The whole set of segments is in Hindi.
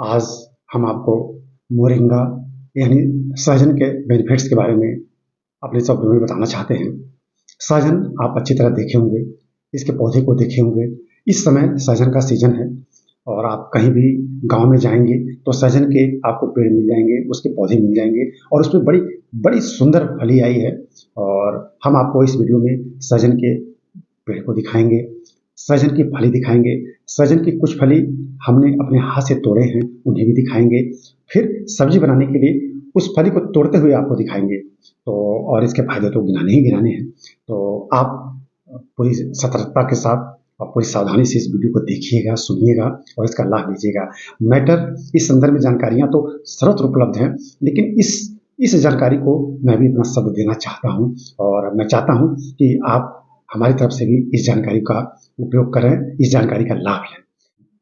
आज हम आपको मोरिंगा यानी सहजन के बेनिफिट्स के बारे में अपने शब्दों में बताना चाहते हैं। सहजन आप अच्छी तरह देखे होंगे, इसके पौधे को देखे होंगे। इस समय सहजन का सीजन है और आप कहीं भी गांव में जाएंगे तो सहजन के आपको पेड़ मिल जाएंगे, उसके पौधे मिल जाएंगे और उसमें बड़ी बड़ी सुंदर फली आई है। और हम आपको इस वीडियो में सहजन के पेड़ को दिखाएंगे, सहजन की फली दिखाएंगे, सहजन की कुछ फली हमने अपने हाथ से तोड़े हैं उन्हें भी दिखाएंगे, फिर सब्जी बनाने के लिए उस फली को तोड़ते हुए आपको दिखाएंगे। तो और इसके फायदे तो गिनाने ही गिनाने हैं। तो आप पूरी सतर्कता के साथ और पूरी सावधानी से इस वीडियो को देखिएगा, सुनिएगा और इसका लाभ लीजिएगा। मैटर इस संदर्भ में जानकारियां तो सर्वत्र उपलब्ध हैं, लेकिन इस जानकारी को मैं भी अपना शब्द देना चाहता हूं और मैं चाहता हूं कि आप हमारी तरफ से भी इस जानकारी का उपयोग करें, इस जानकारी का लाभ लें।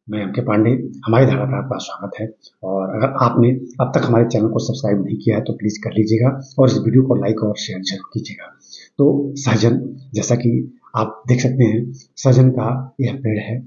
मैं एम के पांडे, हमारी धारा पर आपका स्वागत है। और अगर आपने अब तक हमारे चैनल को सब्सक्राइब नहीं किया है तो प्लीज़ कर लीजिएगा और इस वीडियो को लाइक और शेयर जरूर कीजिएगा। तो सहजन, जैसा कि आप देख सकते हैं, सहजन का यह पेड़ है।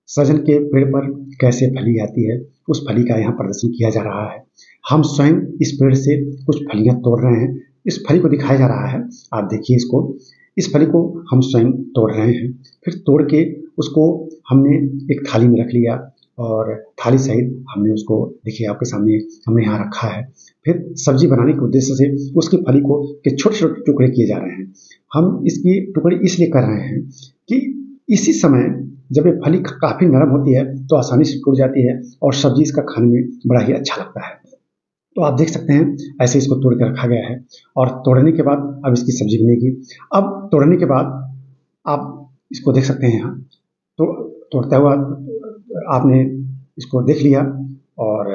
सहजन के पेड़ पर कैसे फली आती है उस फली का यहाँ प्रदर्शन किया जा रहा है। हम स्वयं इस पेड़ से कुछ फलियां तोड़ रहे हैं, इस फली को दिखाया जा रहा है। आप देखिए इसको, इस फली को हम स्वयं तोड़ रहे हैं, फिर तोड़ के उसको हमने एक थाली में रख लिया और थाली सहित हमने उसको, देखिए आपके सामने हमने यहाँ रखा है। फिर सब्जी बनाने के उद्देश्य से उसकी फली को के छोटे छोटे टुकड़े किए जा रहे हैं। हम इसकी टुकड़े इसलिए कर रहे हैं कि इसी समय जब ये फली काफ़ी नरम होती है तो आसानी से टूट जाती है और सब्जी इसका खाने में बड़ा ही अच्छा लगता है। तो आप देख सकते हैं ऐसे इसको तोड़ के रखा गया है और तोड़ने के बाद अब इसकी सब्जी बनेगी। अब तोड़ने के बाद आप इसको देख सकते हैं यहाँ, तो तोड़ता हुआ आपने इसको देख लिया और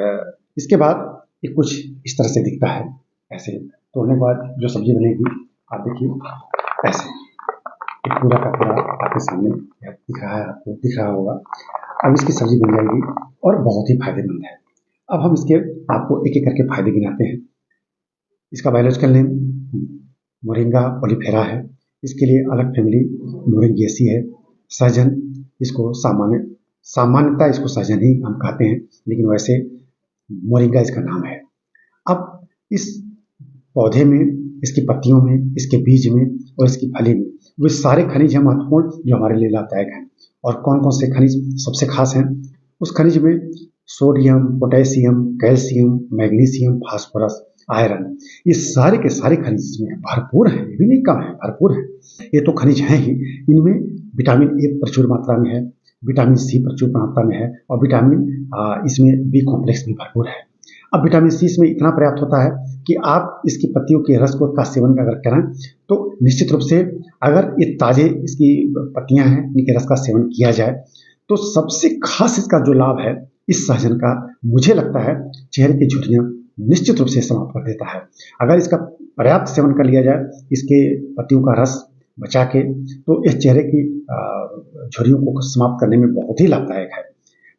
इसके बाद ये कुछ इस तरह से दिखता है। ऐसे तोड़ने के बाद जो सब्जी बनेगी आप देखिए, ऐसे एक पूरा का पूरा आपके सामने दिख रहा है, आपको दिख रहा होगा। अब इसकी सब्जी बन जाएगी और बहुत ही फायदेमंद है। अब हम इसके आपको एक एक करके फायदे गिनाते हैं। इसका बायोलॉजिकल नेम मोरिंगा ओलिफेरा है। इसके लिए अलग फैमिली मोरिंगेसी है। सहजन, इसको सामान्यतः इसको सहजन ही हम कहते हैं, लेकिन वैसे मोरिंगा इसका नाम है। अब इस पौधे में, इसकी पत्तियों में, इसके बीज में और इसकी फली में वे सारे खनिज हैं महत्वपूर्ण जो हमारे लिए लाभदायक हैं। और कौन कौन से खनिज सबसे खास हैं? उस खनिज में sodium, potassium, calcium, magnesium, phosphorus, iron, ये सारे के सारे खनिज इसमें भरपूर हैं। ये भी नहीं कम है, भरपूर है। ये तो खनिज हैं ही। इनमें विटामिन ए प्रचुर मात्रा में है, विटामिन सी प्रचुर मात्रा में है और विटामिन इसमें बी कॉम्प्लेक्स भी भरपूर है। अब विटामिन सी इसमें इतना पर्याप्त होता है कि आप इसकी पत्तियों के रस का सेवन अगर करें तो निश्चित रूप से, अगर ये ताजे इसकी पत्तियां हैं इनके रस का सेवन किया जाए तो सबसे खास इसका जो लाभ है इस सहजन का, मुझे लगता है चेहरे की झुर्रियां निश्चित रूप से समाप्त कर देता है। अगर इसका पर्याप्त सेवन कर लिया जाए, इसके पत्तियों का रस बचा के, तो इस चेहरे की झुर्रियों को समाप्त करने में बहुत ही लाभदायक है।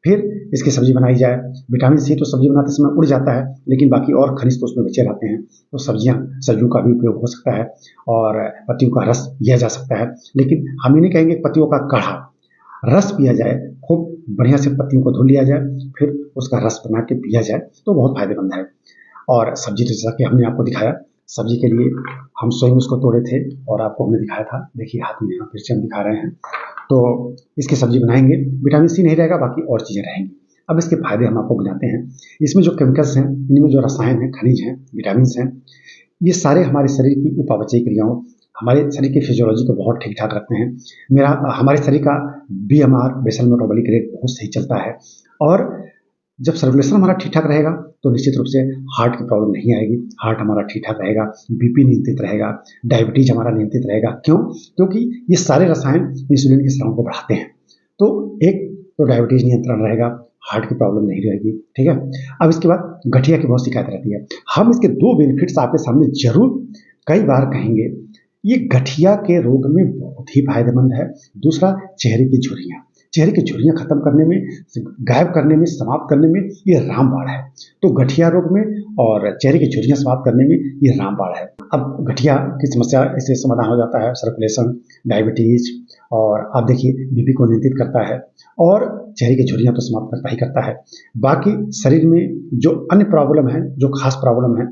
फिर इसकी सब्जी बनाई जाए, विटामिन सी तो सब्जी बनाते समय उड़ जाता है, लेकिन बाकी और खनिज तो उसमें बचे रहते हैं। तो सब्जियों का भी उपयोग हो सकता है और पत्तियों का रस लिया जा सकता है। लेकिन हम ये नहीं कहेंगे पत्तियों का काढ़ा, रस पिया जाए, खूब बढ़िया से पत्तियों को धुल लिया जाए, फिर उसका रस बना के पिया जाए तो बहुत फायदेमंद है। और सब्जी तो जैसा कि हमने आपको दिखाया, सब्जी के लिए हम स्वयं उसको तोड़े थे और आपको हमने दिखाया था। देखिए हाथ में यहाँ फिर से हम दिखा रहे हैं। तो इसकी सब्जी बनाएंगे, विटामिन सी नहीं रहेगा, बाकी और चीज़ें रहेंगी। अब इसके फायदे हम आपको गिनाते हैं। इसमें जो केमिकल्स हैं, इनमें जो रसायन हैं, खनिज हैं, विटामिन हैं, ये सारे हमारे शरीर की उपापचयी क्रियाओं, हमारे शरीर की फिजियोलॉजी को बहुत ठीक ठाक रखते हैं। हमारे शरीर का BMR, बेसल मेटाबॉलिक रेट, बहुत सही चलता है। और जब सर्कुलेशन हमारा ठीक ठाक रहेगा तो निश्चित रूप से हार्ट की प्रॉब्लम नहीं आएगी, हार्ट हमारा ठीक ठाक रहेगा, BP नियंत्रित रहेगा, डायबिटीज हमारा नियंत्रित रहेगा। क्यों? क्योंकि ये सारे रसायन इंसुलिन के स्राव को बढ़ाते हैं। तो एक तो डायबिटीज नियंत्रण रहेगा, हार्ट की प्रॉब्लम नहीं रहेगी। ठीक है। अब इसके बाद गठिया की बहुत शिकायत रहती है। हम इसके 2 बेनिफिट्स आपके सामने जरूर कई बार कहेंगे। ये गठिया के रोग में बहुत ही फायदेमंद है। दूसरा, चेहरे की झुर्रियां खत्म करने में, गायब करने में, समाप्त करने में ये रामबाण है। तो गठिया रोग में और चेहरे की झुर्रियां समाप्त करने में ये रामबाण है। अब गठिया की समस्या इससे समाधान हो जाता है। सर्कुलेशन, डायबिटीज और आप देखिए बीपी को नियंत्रित करता है और चेहरे की झुर्रियाँ तो समाप्त करता ही करता है। बाकी शरीर में जो अन्य प्रॉब्लम है, जो खास प्रॉब्लम है,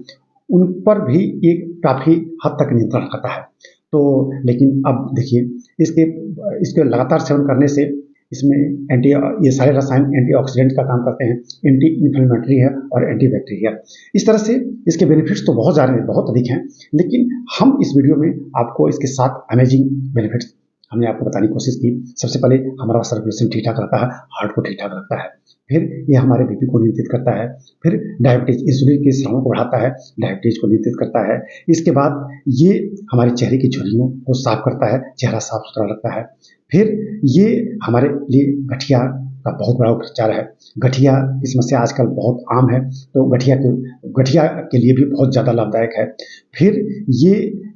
उन पर भी ये काफ़ी हद तक नियंत्रण करता है। तो लेकिन अब देखिए इसके इसके लगातार सेवन करने से इसमें ये सारे रसायन एंटीऑक्सीडेंट का काम करते हैं, एंटी इन्फ्लेमेटरी है और एंटी बैक्टीरियल। इस तरह से इसके बेनिफिट्स तो बहुत अधिक हैं, लेकिन हम इस वीडियो में आपको इसके 7 अमेजिंग बेनिफिट्स हमने आपको बताने की कोशिश की। सबसे पहले हमारा सर्कुलेशन ठीक-ठाक रहता है, हार्ट को ठीक-ठाक रखता है। फिर ये हमारे बीपी को नियंत्रित करता है। फिर डायबिटीज़, इंसुलिन के स्रावों को बढ़ाता है, डायबिटीज़ को नियंत्रित करता है। इसके बाद ये हमारे चेहरे की झुर्रियों को साफ करता है, चेहरा साफ-सुथरा रखता है। फिर ये हमारे लिए गठिया का बहुत बड़ा उपचार है। गठिया की समस्या आजकल बहुत आम है, तो गठिया के लिए भी बहुत ज़्यादा लाभदायक है। फिर ये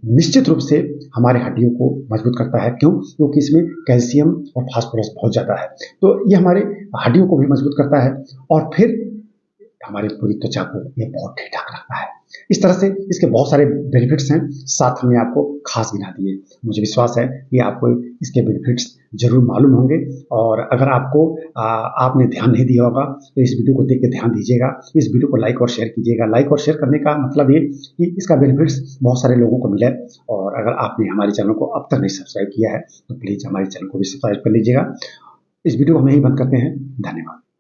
निश्चित रूप से हमारे हड्डियों को मजबूत करता है। क्यों? क्योंकि इसमें कैल्शियम और फास्फोरस बहुत ज़्यादा है, तो ये हमारे हड्डियों को भी मजबूत करता है और फिर हमारी पूरी त्वचा को ये बहुत ठीक-ठाक रखता है। इस तरह से इसके बहुत सारे बेनिफिट्स हैं, 7 हमने आपको खास गिना दिए। मुझे विश्वास है कि आपको इसके बेनिफिट्स ज़रूर मालूम होंगे और अगर आपने ध्यान नहीं दिया होगा, तो इस वीडियो को देख के ध्यान दीजिएगा। इस वीडियो को लाइक और शेयर कीजिएगा। लाइक और शेयर करने का मतलब ये कि इसका बेनिफिट्स बहुत सारे लोगों को मिले और अगर आपने हमारे चैनल को अब तक नहीं सब्सक्राइब किया है, तो प्लीज़ हमारे चैनल को भी सब्सक्राइब कर लीजिएगा। इस वीडियो को हम यहीं बंद करते हैं। धन्यवाद।